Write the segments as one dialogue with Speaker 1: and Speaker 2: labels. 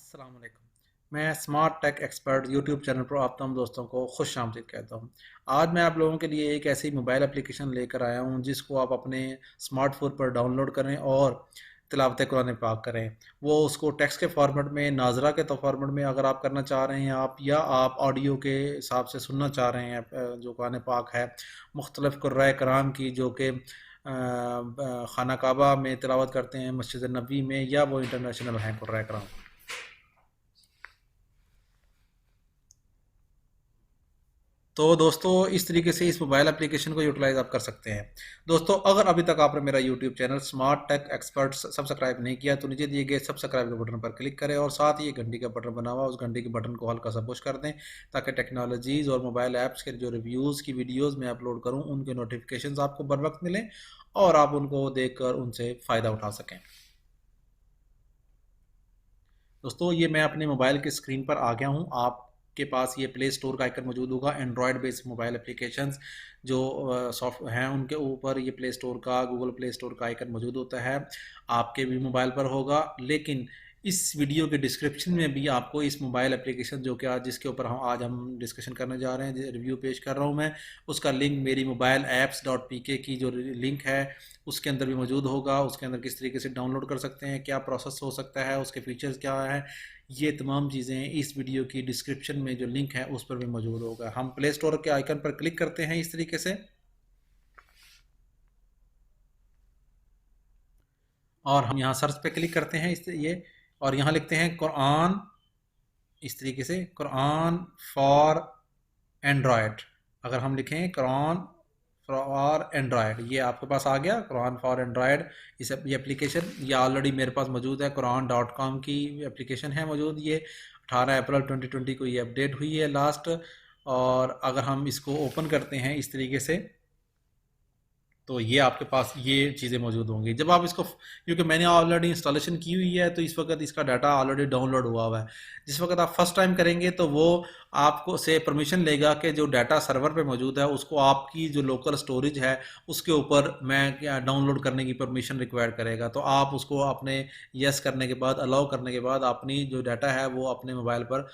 Speaker 1: अस्सलाम वालेकुम। मैं smart tech expert YouTube channel पर आप तमाम दोस्तों को खुश आमदीद कहता हूँ। आज मैं आप लोगों के लिए एक ऐसी मोबाइल एप्लीकेशन लेकर आया हूँ जिसको आप अपने स्मार्टफोन पर डाउनलोड करें और तिलावत कुरान पाक करें। वो उसको टेक्स्ट के फॉर्मेट में, नाजरा के तो फॉर्मेट में अगर आप करना चाह रहे हैं आप, या आप ऑडियो के हिसाब से सुनना चाह रहे हैं जो कुरान पाक है मुख्तलिफ़ कुर्राए कराम की, जो कि खाना काबा में तिलावत करते हैं, मस्जिद नबी में, या वो इंटरनेशनल हैं कुर्राए कराम। तो दोस्तों इस तरीके से इस मोबाइल एप्लीकेशन को यूटिलाइज आप कर सकते हैं। दोस्तों अगर अभी तक आपने मेरा YouTube channel smart tech expert subscribe नहीं किया तो नीचे दिए गए सब्सक्राइब के बटन पर क्लिक करें और साथ ही ये घंटी का बटन बना हुआ उस घंटी के बटन को हल्का सा पुश कर दें, ताकि टेक्नोलॉजीज़ और मोबाइल ऐप्स के जो रिव्यूज़ की वीडियोज़ मैं अपलोड करूँ उनके नोटिफिकेशन आपको बर वक्त मिलें और आप उनको देख कर उनसे फ़ायदा उठा सकें। दोस्तों ये मैं अपने मोबाइल की स्क्रीन पर आ गया हूँ। आपके पास ये प्ले स्टोर का आइकन मौजूद होगा। एंड्रॉयड बेस्ड मोबाइल एप्लीकेशंस जो सॉफ्ट हैं उनके ऊपर ये प्ले स्टोर का, गूगल प्ले स्टोर का आइकन मौजूद होता है। आपके भी मोबाइल पर होगा, लेकिन इस वीडियो के डिस्क्रिप्शन में भी आपको इस मोबाइल एप्लीकेशन जो कि आज जिसके ऊपर हम डिस्कशन करने जा रहे हैं, रिव्यू पेश कर रहा हूँ मैं, उसका लिंक मेरी मोबाइल ऐप्स डॉट पी के की जो लिंक है उसके अंदर भी मौजूद होगा। उसके अंदर किस तरीके से डाउनलोड कर सकते हैं, क्या प्रोसेस हो सकता है, उसके फीचर्स क्या है, ये तमाम चीज़ें इस वीडियो की डिस्क्रिप्शन में जो लिंक है उस पर भी मौजूद होगा। हम प्ले स्टोर के आइकन पर क्लिक करते हैं इस तरीके से, और हम यहाँ सर्च पे क्लिक करते हैं ये, और यहाँ लिखते हैं कुरान, इस तरीके से कुरान फॉर एंड्रॉयड। अगर हम लिखें कुरान फॉर एंड्रॉयड, ये आपके पास आ गया कुरान फॉर एंड्रॉयड। ये एप्लीकेशन ये ऑलरेडी मेरे पास मौजूद है, कुरान.com की एप्लीकेशन है मौजूद। ये 18 अप्रैल 2020 को ये अपडेट हुई है लास्ट। और अगर हम इसको ओपन करते हैं इस तरीके से तो ये आपके पास ये चीज़ें मौजूद होंगी। जब आप इसको, क्योंकि मैंने ऑलरेडी इंस्टॉलेशन की हुई है तो इस वक्त इसका डाटा ऑलरेडी डाउनलोड हुआ हुआ है। जिस वक्त आप फर्स्ट टाइम करेंगे तो वो आपको से परमिशन लेगा कि जो डाटा सर्वर पे मौजूद है उसको आपकी जो लोकल स्टोरेज है उसके ऊपर मैं क्या डाउनलोड करने की परमिशन रिक्वायर करेगा। तो आप उसको अपने यस करने के बाद, अलाउ करने के बाद अपनी जो डाटा है वो अपने मोबाइल पर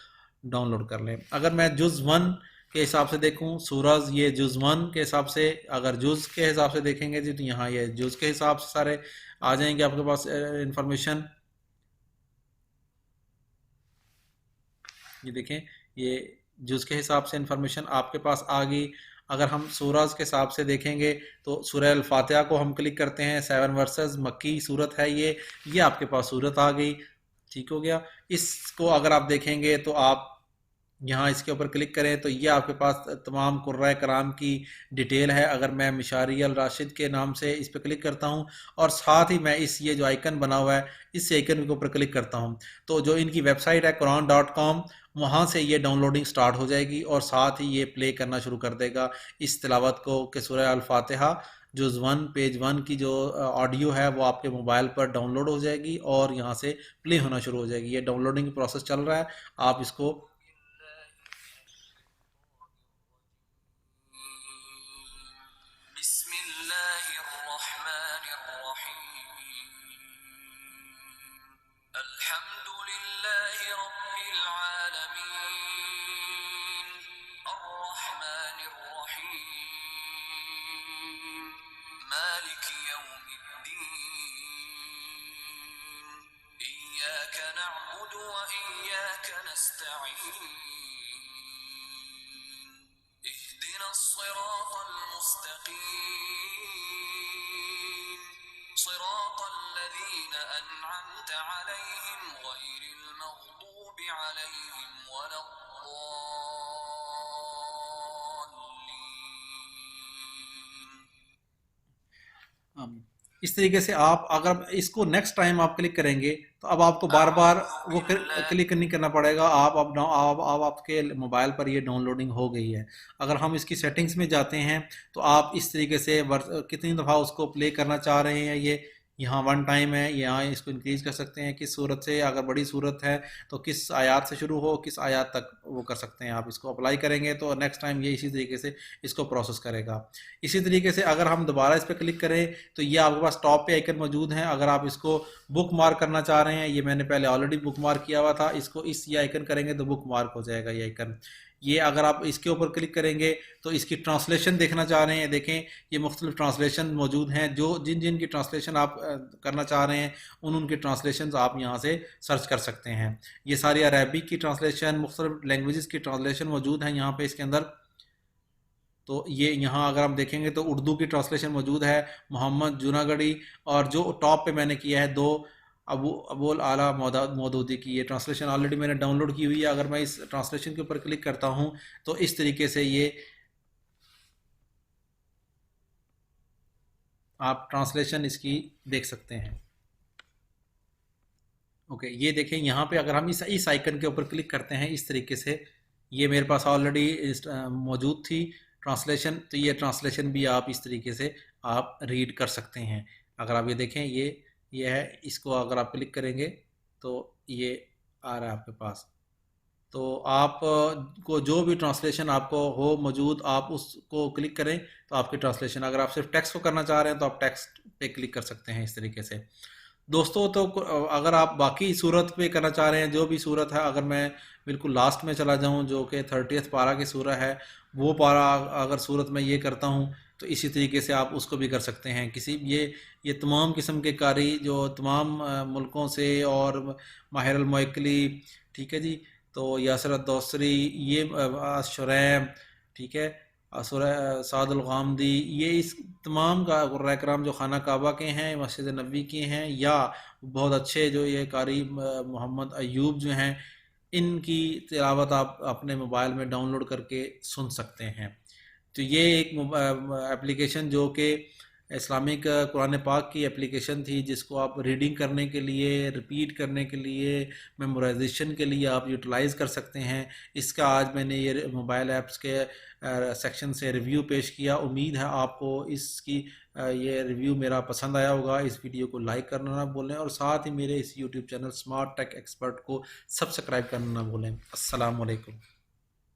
Speaker 1: डाउनलोड कर लें। अगर मैं जुज़ वन के हिसाब से देखूं, सूरज ये जुज़ वन के हिसाब से, अगर जुज़ के हिसाब से देखेंगे जी तो यहाँ ये जुज़ के हिसाब से सारे आ जाएंगे आपके पास इंफॉर्मेशन। ये देखें, ये जुज़ के हिसाब से इंफॉर्मेशन आपके पास आ गई। अगर हम सूरज के हिसाब से देखेंगे तो सूरह अल फातिहा को हम क्लिक करते हैं, 7 वर्सेस मक्की सूरत है ये आपके पास सूरत आ गई। ठीक हो गया। इसको अगर आप देखेंगे तो आप यहाँ इसके ऊपर क्लिक करें तो ये आपके पास तमाम कुर्राए कराम की डिटेल है। अगर मैं मिशारी अल राशिद के नाम से इस पर क्लिक करता हूँ और साथ ही मैं इस ये जो आइकन बना हुआ है इस आइकन के ऊपर क्लिक करता हूँ तो जो इनकी वेबसाइट है कुरान.com, वहाँ से ये डाउनलोडिंग स्टार्ट हो जाएगी और साथ ही ये प्ले करना शुरू कर देगा इस तिलावत को कि सूरह अल फातिहा जुज़ वन पेज वन की जो ऑडियो है वो आपके मोबाइल पर डाउनलोड हो जाएगी और यहाँ से प्ले होना शुरू हो जाएगी। ये डाउनलोडिंग प्रोसेस चल रहा है, आप इसको इस तरीके से आप अगर इसको नेक्स्ट टाइम आप क्लिक करेंगे तो अब आपको बार बार वो क्लिक नहीं करना पड़ेगा। आप आपके मोबाइल पर ये डाउनलोडिंग हो गई है। अगर हम इसकी सेटिंग्स में जाते हैं तो आप इस तरीके से कितनी दफ़ा उसको प्ले करना चाह रहे हैं, यहाँ वन टाइम है, यहाँ इसको इंक्रीज कर सकते हैं किस सूरत से, अगर बड़ी सूरत है तो किस आयत से शुरू हो किस आयत तक वो कर सकते हैं। आप इसको अप्लाई करेंगे तो नेक्स्ट टाइम ये इसी तरीके से इसको प्रोसेस करेगा। इसी तरीके से अगर हम दोबारा इस पर क्लिक करें तो ये आपके पास टॉप पे आइकन मौजूद है। अगर आप इसको बुक मार्क करना चाह रहे हैं, ये मैंने पहले ऑलरेडी बुक मार्क किया हुआ था, इसको इस ये आइकन करेंगे तो बुक मार्क हो जाएगा ये आइकन। ये अगर आप इसके ऊपर क्लिक करेंगे तो इसकी ट्रांसलेशन देखना चाह रहे हैं, देखें ये मुख्तलिफ ट्रांसलेशन मौजूद हैं। जो जिन जिन की ट्रांसलेशन आप करना चाह रहे हैं उनके ट्रांसलेशन आप यहाँ से सर्च कर सकते हैं। ये सारी अरबिक की ट्रांसलेशन, मुख्तलिफ लैंग्वेजेस की ट्रांसलेशन मौजूद हैं यहाँ पे इसके अंदर। तो ये यहाँ अगर हम देखेंगे तो उर्दू की ट्रांसलेशन मौजूद है, मोहम्मद जूनागढ़ी, और जो टॉप पे मैंने किया है दो अबुल आला मौदूदी की, ये ट्रांसलेशन ऑलरेडी मैंने डाउनलोड की हुई है। अगर मैं इस ट्रांसलेशन के ऊपर क्लिक करता हूँ तो इस तरीके से ये आप ट्रांसलेशन इसकी देख सकते हैं। ओके, ये देखें यहाँ पे अगर हम इस आइकन के ऊपर क्लिक करते हैं इस तरीके से, ये मेरे पास ऑलरेडी मौजूद थी ट्रांसलेशन, तो ये ट्रांसलेशन भी आप इस तरीके से आप रीड कर सकते हैं। अगर आप ये देखें ये है, इसको अगर आप क्लिक करेंगे तो ये आ रहा है आपके पास। तो आप को जो भी ट्रांसलेशन आपको हो मौजूद आप उसको क्लिक करें तो आपकी ट्रांसलेशन, अगर आप सिर्फ टेक्स्ट को करना चाह रहे हैं तो आप टेक्स्ट पे क्लिक कर सकते हैं इस तरीके से। दोस्तों तो अगर आप बाकी सूरत पे करना चाह रहे हैं, जो भी सूरत है, अगर मैं बिल्कुल लास्ट में चला जाऊं जो कि 30th पारा की सूरत है, वो पारा अगर सूरत में ये करता हूं तो इसी तरीके से आप उसको भी कर सकते हैं। ये तमाम किस्म के कारी जो तमाम मुल्कों से, और माहिर अल-मुवक्किली, ठीक है जी, तो यासर दोसरी, ये शुरैम, ठीक है, सादुल गामदी, ये इस तमाम का कुर्रा-ए-किराम जो खाना काबा के हैं, मस्जिद नबी के हैं, या बहुत अच्छे जो ये कारी मोहम्मद अयूब जो हैं, इनकी तिलावत आप अपने मोबाइल में डाउनलोड करके सुन सकते हैं। तो ये एक एप्लीकेशन जो कि इस्लामिक कुरान पाक की एप्लीकेशन थी, जिसको आप रीडिंग करने के लिए, रिपीट करने के लिए, मेमोराइजेशन के लिए आप यूटिलाइज़ कर सकते हैं। इसका आज मैंने ये मोबाइल ऐप्स के सेक्शन से रिव्यू पेश किया। उम्मीद है आपको इसकी ये रिव्यू मेरा पसंद आया होगा। इस वीडियो को लाइक करना ना भूलें, और साथ ही मेरे इस YouTube channel smart tech expert को सब्सक्राइब करना ना भूलें। अस्सलाम वालेकुम।